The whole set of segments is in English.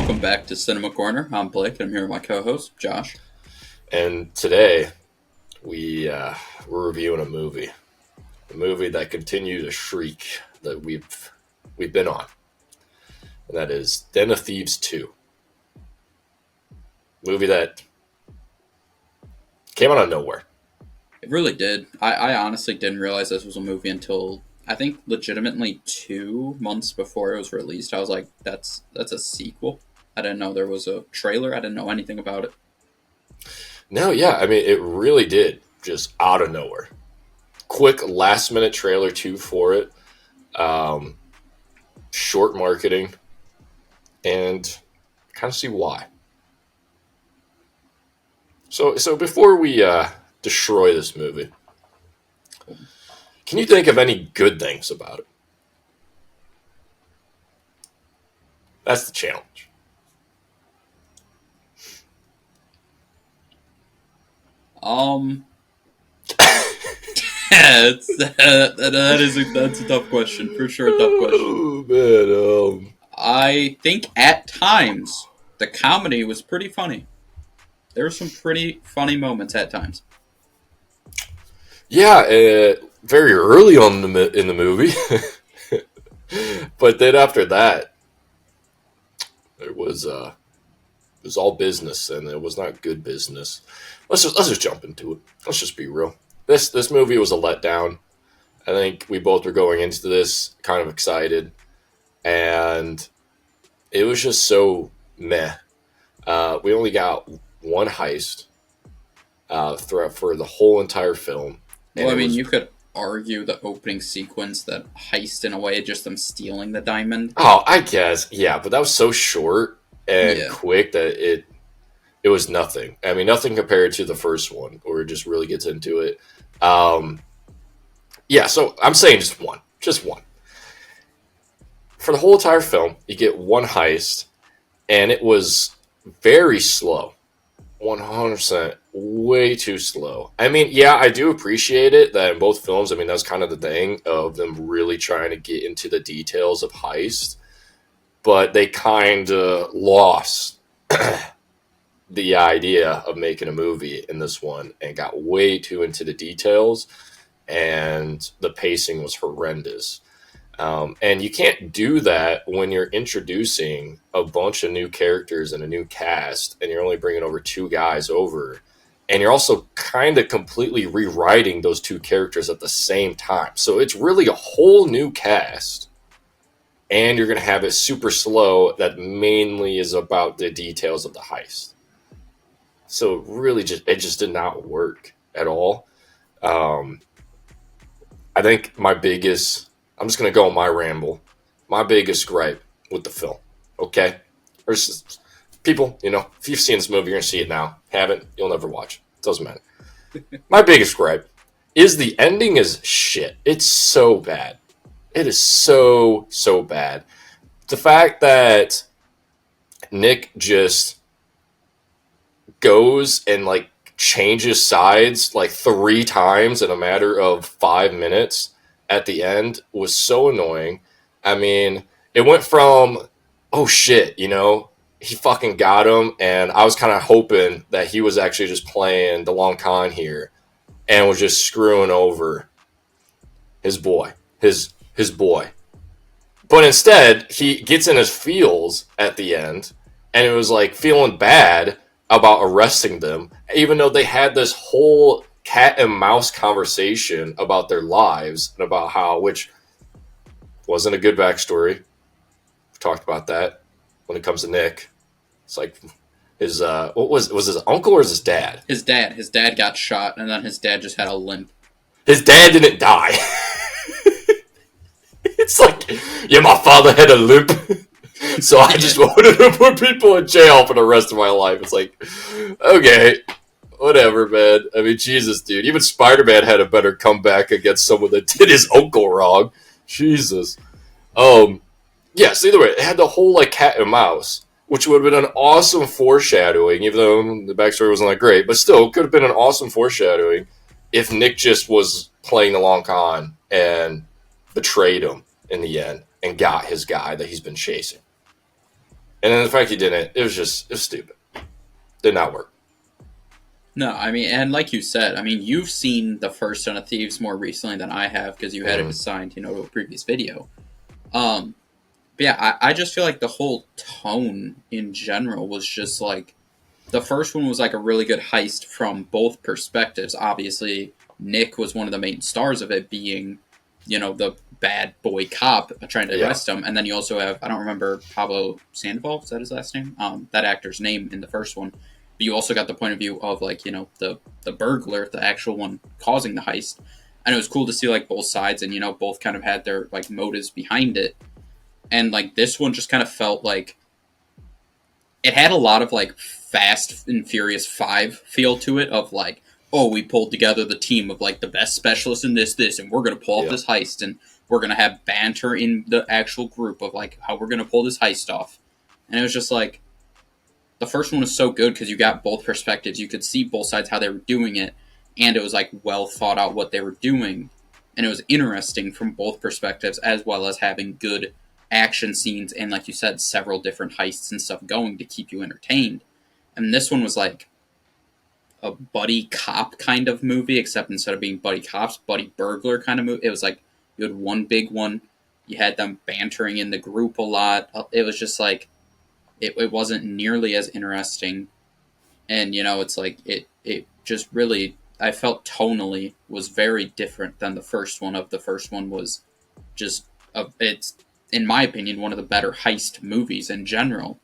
welcome back to Cinema Corner. I'm Blake, and I'm here with my co-host, Josh. And today, we're reviewing a movie that continues a shriek that we've been on, and that is Den of Thieves 2. Movie that came out of nowhere. It really did. I honestly didn't realize this was a movie until, I think, legitimately 2 months before it was released. I was like, that's a sequel. I didn't know there was a trailer. I didn't know anything about it. No, yeah, I mean, it really did, just out of nowhere. Quick last-minute trailer, too, for it. Short marketing, and kind of see why. So before we destroy this movie, can you think of any good things about it? That's the challenge. That's a tough question. For sure, a tough question. Oh, man, I think at times the comedy was pretty funny. There were some pretty funny moments at times. yeah, very early on in the movie, but then after that, it was all business, and it was not good business. Let's just jump into it. Let's just be real. This movie was a letdown. I think we both were going into this kind of excited, and it was just so meh. We only got one heist throughout for the whole entire film. Well, I mean, you could argue the opening sequence, that heist in a way, just them stealing the diamond. Oh, I guess, yeah, but that was so short and quick that it was nothing. I mean, nothing compared to the first one, where it just really gets into it. Yeah, so I'm saying just one. For the whole entire film, you get one heist, and it was very slow. 100% way too slow. I mean, yeah, I do appreciate it that in both films, I mean, that's kind of the thing of them really trying to get into the details of heist, but they kind of lost the idea of making a movie in this one and got way too into the details, and the pacing was horrendous. And you can't do that when you're introducing a bunch of new characters and a new cast, and you're only bringing over two guys over. And you're also kind of completely rewriting those two characters at the same time. So it's really a whole new cast, and you're going to have it super slow that mainly is about the details of the heist. So it just did not work at all. I think I'm just going to go on my ramble. My biggest gripe with the film, okay? There's people, if you've seen this movie, you're going to see it now. Haven't, you'll never watch it. Doesn't matter. My biggest gripe is the ending is shit. It's so bad. It is so bad. The fact that Nick just goes and, changes sides, 3 times in a matter of 5 minutes at the end was so annoying. I mean, it went from, oh shit, he fucking got him, and I was kind of hoping that he was actually just playing the long con here and was just screwing over his boy. But instead, he gets in his feels at the end, and it was feeling bad about arresting them, even though they had this whole cat and mouse conversation about their lives and about how, which wasn't a good backstory. We've talked about that when it comes to Nick. It's his what was his uncle or his dad? His dad got shot, and then his dad just had a limp. His dad didn't die. It's yeah, my father had a limp, so I just wanted to put people in jail for the rest of my life. It's okay, whatever, man. I mean, Jesus, dude. Even Spider-Man had a better comeback against someone that did his uncle wrong. Jesus. Yes, either way, it had the whole, cat and mouse, which would have been an awesome foreshadowing, even though the backstory wasn't that great, but still, could have been an awesome foreshadowing if Nick just was playing the long con and betrayed him in the end and got his guy that he's been chasing. And then the fact he didn't, it was stupid. Did not work. No, I mean, and like you said, I mean, you've seen the first Son of Thieves more recently than I have because you had it assigned, to a previous video. Um, but yeah, I just feel like the whole tone in general was just like the first one was like a really good heist from both perspectives. Obviously, Nick was one of the main stars of it, being, the bad boy cop trying to arrest him. And then you also have, I don't remember, Pablo Sandoval, is that his last name? That actor's name in the first one. But you also got the point of view of, like, the burglar, the actual one causing the heist. And it was cool to see, like, both sides and, both kind of had their, like, motives behind it. And, like, this one just kind of felt like it had a lot of, like, Fast and Furious 5 feel to it of, like, oh, we pulled together the team of, like, the best specialists in this, and we're going to pull off this heist, and we're going to have banter in the actual group of, like, how we're going to pull this heist off. And it was just, like, the first one was so good because you got both perspectives. You could see both sides how they were doing it, and it was, like, well thought out what they were doing. And it was interesting from both perspectives, as well as having good action scenes and, like you said, several different heists and stuff going to keep you entertained. And this one was like a buddy cop kind of movie, except instead of being buddy cops, buddy burglar kind of movie. It was like you had one big one. You had them bantering in the group a lot. It was just like it wasn't nearly as interesting. And it's like it just really, I felt tonally was very different than the first one. The first one was just it's, in my opinion, one of the better heist movies in general.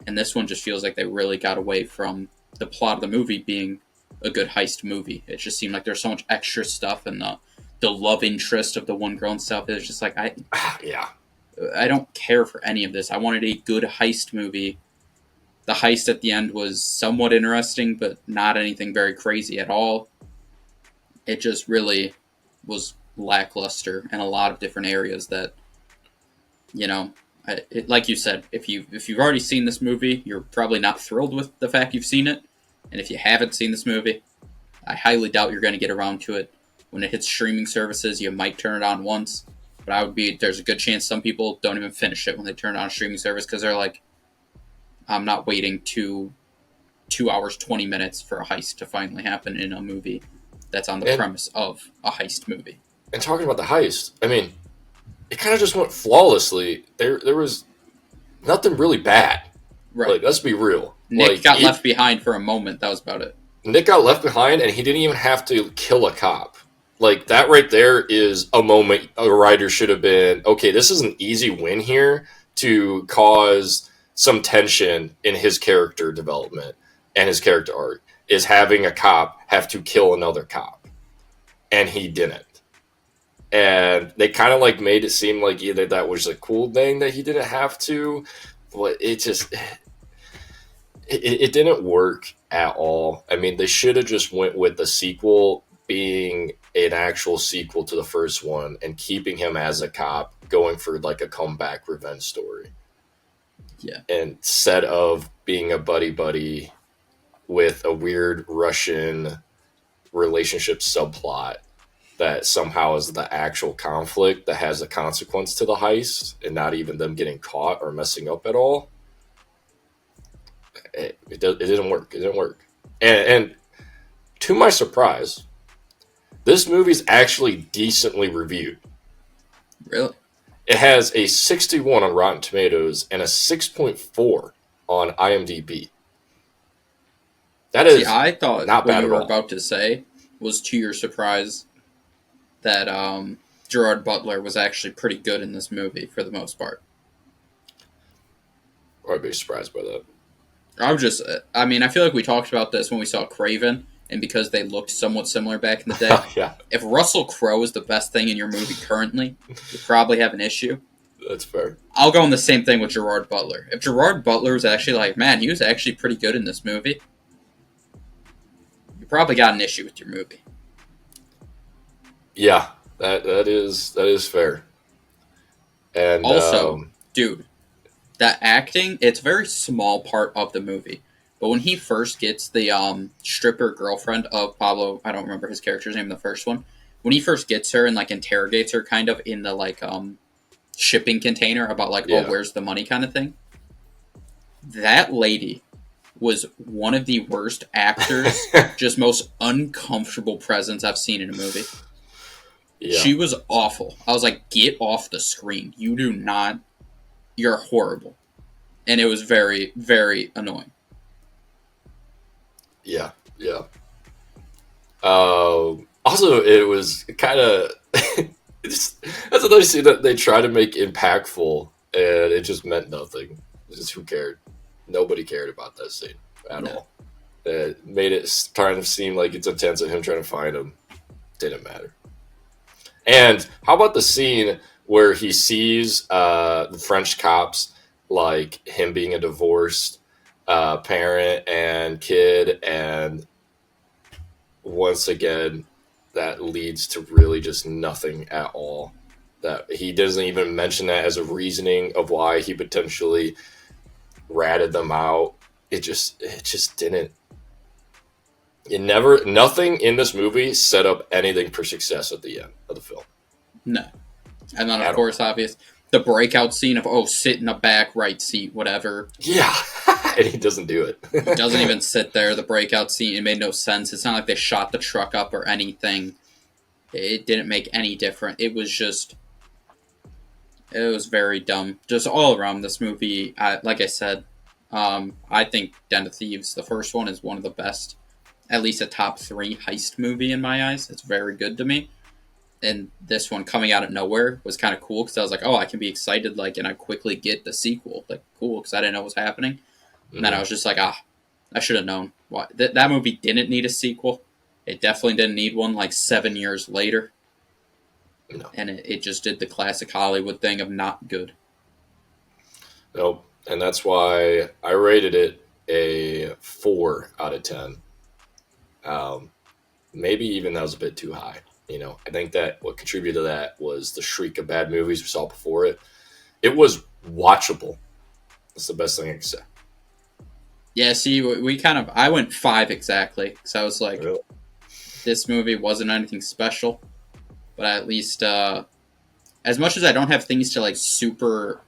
And this one just feels like they really got away from the plot of the movie being a good heist movie. It just seemed like there's so much extra stuff, and the love interest of the one girl and stuff. It was just like I don't care for any of this. I wanted a good heist movie. The heist at the end was somewhat interesting, but not anything very crazy at all. It just really was lackluster in a lot of different areas that, like you said, if you've already seen this movie, you're probably not thrilled with the fact you've seen it. And if you haven't seen this movie, I highly doubt you're going to get around to it. When it hits streaming services, you might turn it on once. But there's a good chance some people don't even finish it when they turn it on a streaming service because they're like, I'm not waiting 2 hours, 20 minutes for a heist to finally happen in a movie that's on the premise of a heist movie. And talking about the heist, I mean, it kind of just went flawlessly. There was nothing really bad. Right. Like, let's be real. Nick got left behind for a moment. That was about it. Nick got left behind, and he didn't even have to kill a cop. Like, that right there is a moment a writer should have been, okay, this is an easy win here to cause some tension in his character development and his character arc, is having a cop have to kill another cop. And he didn't. And they kind of like made it seem like either that was a cool thing that he didn't have to, but it just it didn't work at all. I mean, they should have just went with the sequel being an actual sequel to the first one and keeping him as a cop, going for like a comeback revenge story. Yeah. Instead of being a buddy with a weird Russian relationship subplot that somehow is the actual conflict that has a consequence to the heist and not even them getting caught or messing up at all. It didn't work. It didn't work. And to my surprise, this movie's actually decently reviewed. Really? It has a 61 on Rotten Tomatoes and a 6.4 on IMDb. That is I thought not bad what you at were all. about to say was, to your surprise, that Gerard Butler was actually pretty good in this movie for the most part. I'd be surprised by that. I feel like we talked about this when we saw Craven, and because they looked somewhat similar back in the day. Yeah. If Russell Crowe is the best thing in your movie currently, you probably have an issue. That's fair. I'll go on the same thing with Gerard Butler. If Gerard Butler was actually like, man, he was actually pretty good in this movie, you probably got an issue with your movie. Yeah, that is fair. And also, dude, that acting, it's a very small part of the movie. But when he first gets the stripper girlfriend of Pablo, I don't remember his character's name in the first one. When he first gets her and like interrogates her kind of in the like shipping container about like, oh, where's the money kind of thing. That lady was one of the worst actors, just most uncomfortable presence I've seen in a movie. Yeah. She was awful. I was like, get off the screen. You do not. You're horrible. And it was very, very annoying. Yeah. Yeah. Also, it was kind of. That's another scene that they try to make impactful, and it just meant nothing. Just who cared? Nobody cared about that scene at all. It made it trying to seem like it's intense of him trying to find him. Didn't matter. And how about the scene where he sees the French cops, like him being a divorced parent and kid, and once again, that leads to really just nothing at all. That he doesn't even mention that as a reasoning of why he potentially ratted them out. It just didn't. Nothing in this movie set up anything for success at the end of the film. No. And then, of course, obvious, the breakout scene of, sit in the back right seat, whatever. Yeah. And he doesn't do it. He doesn't even sit there. The breakout scene, it made no sense. It's not like they shot the truck up or anything. It didn't make any difference. It was very dumb. Just all around this movie, like I said, I think Den of Thieves, the first one, is one of the best, at least a top 3 heist movie in my eyes. It's very good to me. And this one coming out of nowhere was kind of cool because I was like, I can be excited, and I quickly get the sequel. Cool, because I didn't know what was happening. And then I was just like, I should have known. Why. That movie didn't need a sequel. It definitely didn't need one 7 years later. No. And it just did the classic Hollywood thing of not good. Nope. And that's why I rated it a 4 out of 10. Maybe even that was a bit too high. I think that what contributed to that was the shriek of bad movies we saw before it. It was watchable. That's the best thing I can say. Yeah, see, I went 5 exactly. Because I was like, Really? This movie wasn't anything special. But at least, as much as I don't have things to, super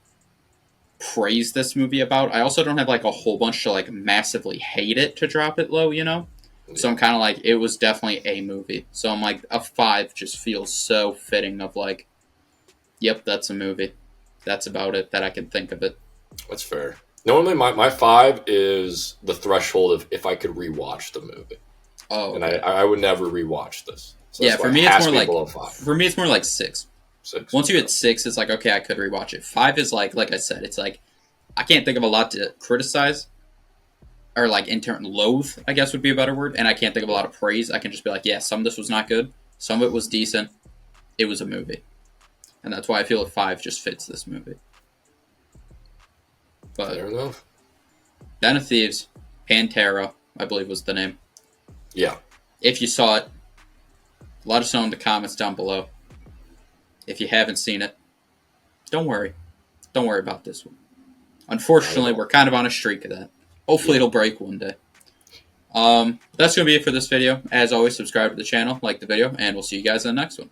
praise this movie about, I also don't have, a whole bunch to, massively hate it to drop it low, Yeah. So I'm kind of like, it was definitely a movie. So I'm like, a 5 just feels so fitting of yep, that's a movie. That's about it that I can think of it. That's fair. Normally, my 5 is the threshold of if I could rewatch the movie. Oh, okay. And okay. I would never rewatch this. So yeah, for me it's more below 5. For me it's more 6. 6. Once you hit 6, it's like, okay, I could rewatch it. 5 is like I said, it's like I can't think of a lot to criticize. Or in turn, loathe, I guess would be a better word. And I can't think of a lot of praise. I can just be like, yeah, some of this was not good. Some of it was decent. It was a movie. And that's why I feel 5 just fits this movie. But fair enough. Den of Thieves, Pantera, I believe was the name. Yeah. If you saw it, let us know in the comments down below. If you haven't seen it, don't worry. Don't worry about this one. Unfortunately, we're kind of on a streak of that. Hopefully it'll break one day. That's going to be it for this video. As always, subscribe to the channel, like the video, and we'll see you guys in the next one.